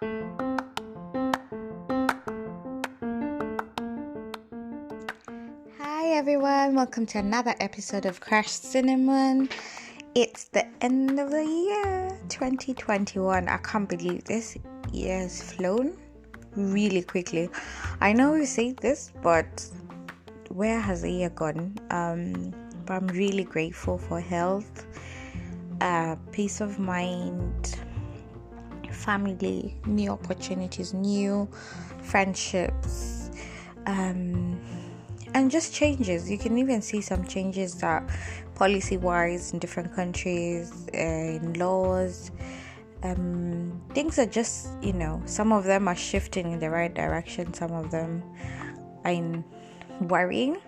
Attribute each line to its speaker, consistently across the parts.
Speaker 1: Hi everyone, welcome to another episode of Crash Cinnamon. It's the end of the year 2021. I can't believe this year has flown really quickly. I know we say this, but where has the year gone? But I'm really grateful for health, peace of mind, family, new opportunities, new friendships, and just changes. You can even see some changes that policy-wise in different countries, in laws. Things are just, some of them are shifting in the right direction. Some of them are worrying.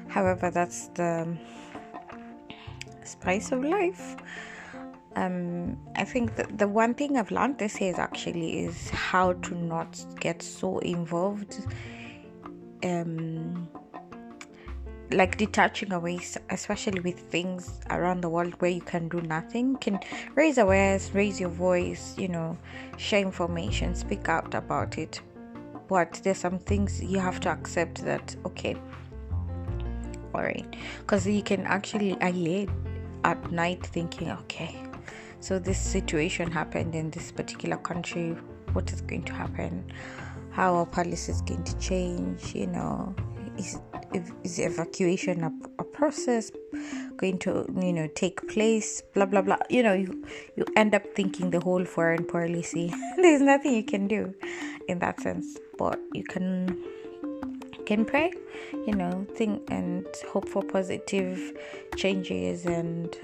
Speaker 1: However, that's the spice of life. I think that the one thing I've learned this year is how to not get so involved, like detaching away, especially with things around the world where you can do nothing. You can raise awareness, raise your voice, share information, speak out about it. But there's some things you have to accept that, okay, all right, because you can actually, I lay at night thinking, okay, so this situation happened in this particular country. What is going to happen? How our policy is going to change? Is evacuation a process going to take place? Blah blah blah. You end up thinking the whole foreign policy. There's nothing you can do in that sense, but you can pray, think and hope for positive changes. And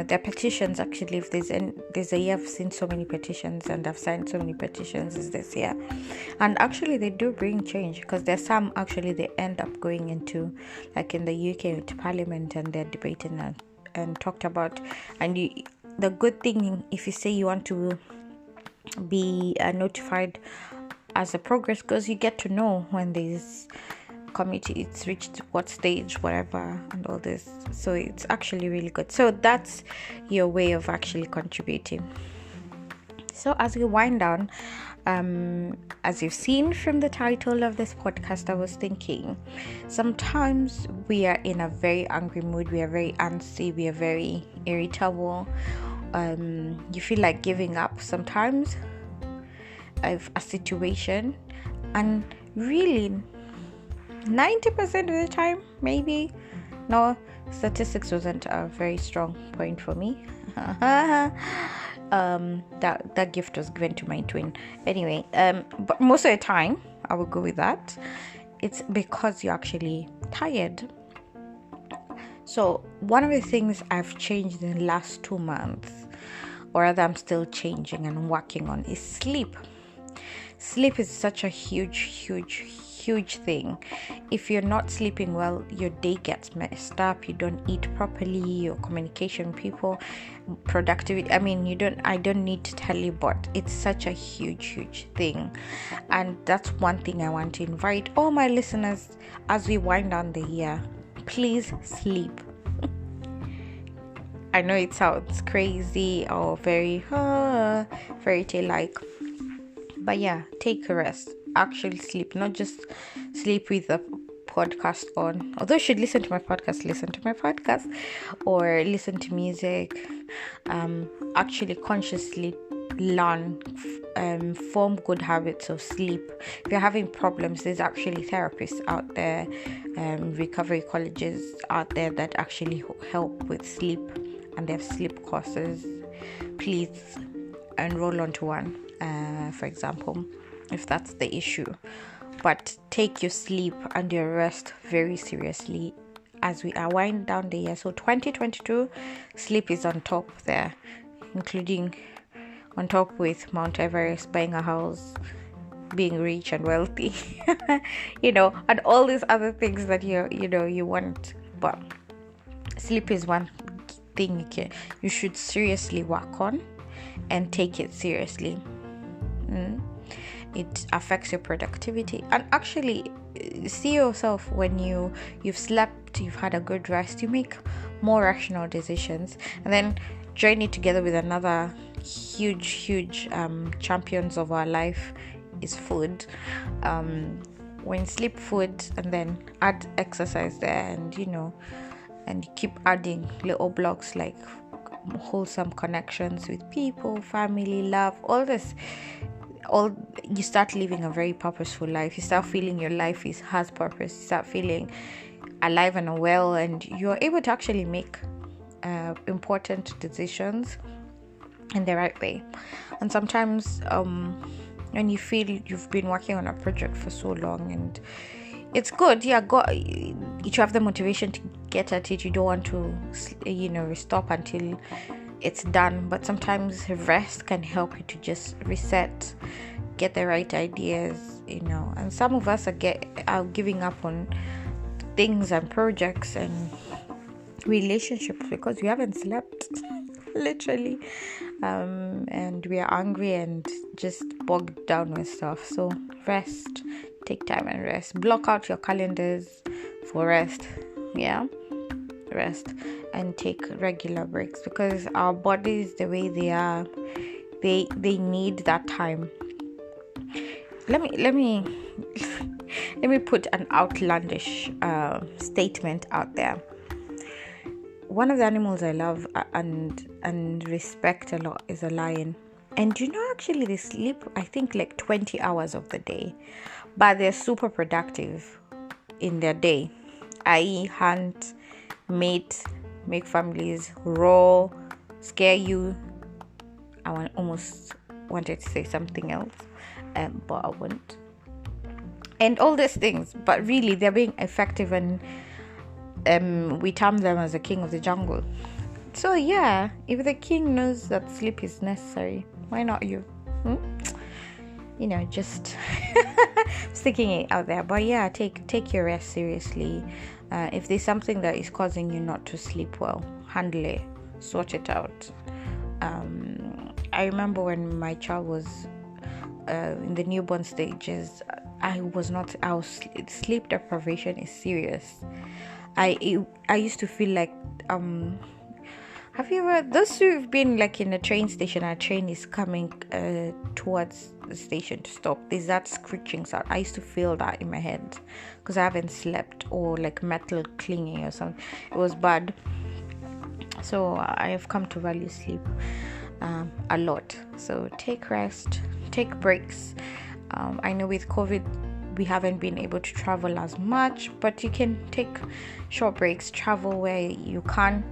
Speaker 1: there are petitions. Actually, if there's a year I've seen so many petitions and I've signed so many petitions is this year. And actually they do bring change, because there's some actually they end up going into, like in the UK, into Parliament, and they're debating and talked about. And the good thing, if you say you want to be notified as the progress goes, you get to know when there's committee it's reached what stage, whatever, and all this. So it's actually really good. So that's your way of actually contributing. So as we wind down, as you've seen from the title of this podcast, I was thinking sometimes we are in a very angry mood, we are very antsy, we are very irritable, you feel like giving up sometimes of a situation, and really 90% of the time, maybe, no, statistics wasn't a very strong point for me. That gift was given to my twin. Anyway, but most of the time, I will go with that. It's because you're actually tired. So one of the things I've changed in the last 2 months, or rather I'm still changing and working on, is sleep. Sleep is such a huge thing. If you're not sleeping well, your day gets messed up. You don't eat properly, your communication, people, productivity. I don't need to tell you, but it's such a huge thing. And that's one thing I want to invite all my listeners as we wind down the year. Please sleep. I know it sounds crazy or very fairy tale like, but yeah, take a rest. Actually sleep, not just sleep with the podcast on. Although you should listen to my podcast, or listen to music. Actually consciously learn, form good habits of sleep. If you're having problems, there's actually therapists out there, recovery colleges out there that actually help with sleep, and they have sleep courses. Please enroll onto one, for example, if that's the issue. But take your sleep and your rest very seriously as we wind down the year. So 2022, sleep is on top there, including on top with Mount Everest, buying a house, being rich and wealthy, and all these other things that you want. But sleep is one thing you should seriously work on and take it seriously. It affects your productivity, and actually see yourself when you've slept, you've had a good rest, you make more rational decisions. And then join it together with another huge champions of our life is food. When sleep, food, and then add exercise there, and and you keep adding little blocks like wholesome connections with people, family, love, all this, all you start living a very purposeful life. You start feeling your life has purpose. You start feeling alive and well, and you're able to actually make important decisions in the right way. And sometimes when you feel you've been working on a project for so long and it's good, you have the motivation to get at it. You don't want to stop until it's done, but sometimes rest can help you to just reset, get the right ideas, and some of us are giving up on things and projects and relationships because we haven't slept literally, and we are angry and just bogged down with stuff. So rest, take time and rest. Block out your calendars for rest. Rest and take regular breaks, because our bodies, the way they are, they need that time. Let me put an outlandish statement out there. One of the animals I love and respect a lot is a lion. And actually they sleep, I think, like 20 hours of the day, but they're super productive in their day, i.e. hunt, mate, make families, roar, scare you. I almost wanted to say something else, but I won't. And all these things, but really they're being effective, and we term them as the king of the jungle. So yeah, if the king knows that sleep is necessary, why not you? Just sticking it out there. But yeah, take your rest seriously. If there's something that is causing you not to sleep well, handle it, sort it out. I remember when my child was in the newborn stages, sleep deprivation is serious. I used to feel like have you ever, those who've been like in a train station, a train is coming towards the station to stop, there's that screeching sound. I used to feel that in my head because I haven't slept, or like metal clinging or something. It was bad. So I have come to value sleep a lot. So take rest, take breaks. I know with COVID we haven't been able to travel as much, but you can take short breaks, travel where you can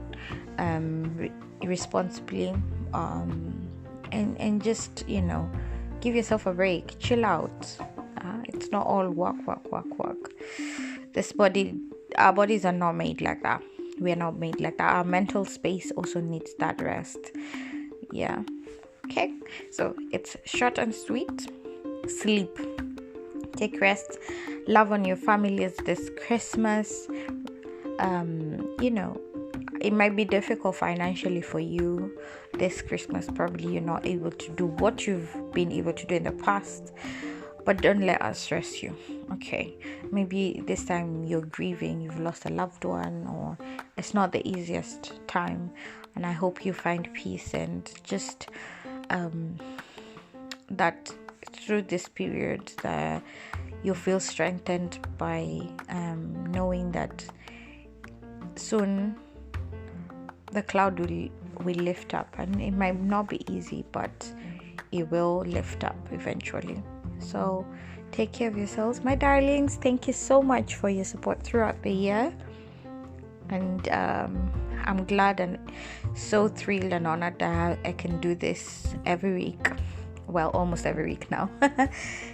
Speaker 1: responsibly, and just give yourself a break, chill out. It's not all work. Our bodies are not made like that. We are not made like that. Our mental space also needs that rest. Yeah. Okay, so it's short and sweet. Sleep, take rest, love on your families this Christmas. It might be difficult financially for you this Christmas. Probably you're not able to do what you've been able to do in the past, but don't let us stress you. Okay, maybe this time you're grieving, you've lost a loved one, or it's not the easiest time, and I hope you find peace and just that through this period that you'll feel strengthened by knowing that soon the cloud will lift up, and it might not be easy, but it will lift up eventually. So take care of yourselves, my darlings. Thank you so much for your support throughout the year, and I'm glad and so thrilled and honored that I can do this every week. Well, almost every week now.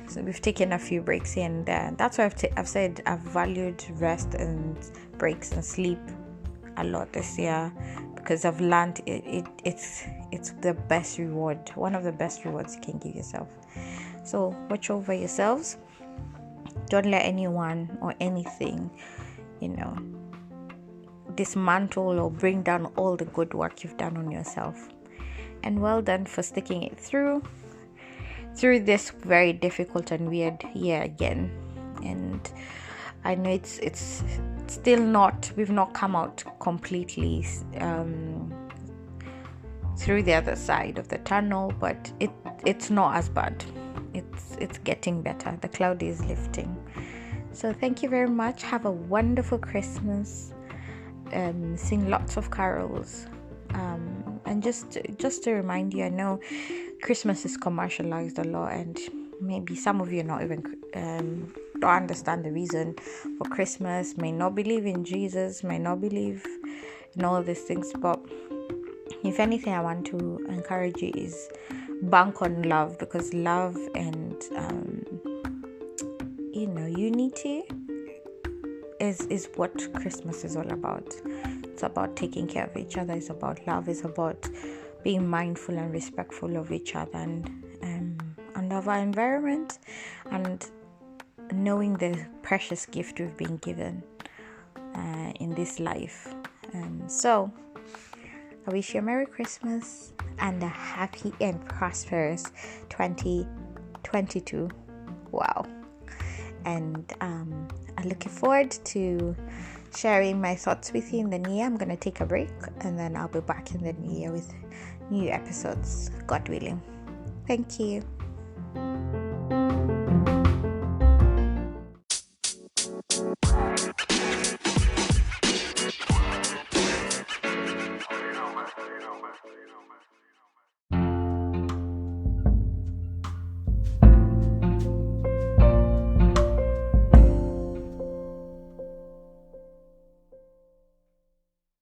Speaker 1: So we've taken a few breaks here and there. That's why I've said I've valued rest and breaks and sleep a lot this year, because I've learned it's the best reward, one of the best rewards you can give yourself. So watch over yourselves. Don't let anyone or anything dismantle or bring down all the good work you've done on yourself. And well done for sticking it through this very difficult and weird year again. And I know it's still not, we've not come out completely through the other side of the tunnel, but it's not as bad. It's getting better. The cloud is lifting. So thank you very much. Have a wonderful Christmas. Sing lots of carols. And just to remind you, I know Christmas is commercialized a lot, and maybe some of you are not even don't understand the reason for Christmas, may not believe in Jesus, may not believe in all these things. But if anything, I want to encourage you is bank on love, because love and unity is what Christmas is all about. It's about taking care of each other. It's about love. It's about being mindful and respectful of each other and of our environment, and knowing the precious gift we've been given in this life. So I wish you a Merry Christmas and a happy and prosperous 2022. Wow. And I'm looking forward to sharing my thoughts with you in the new year. I'm going to take a break, and then I'll be back in the new year with new episodes, God willing. Thank you.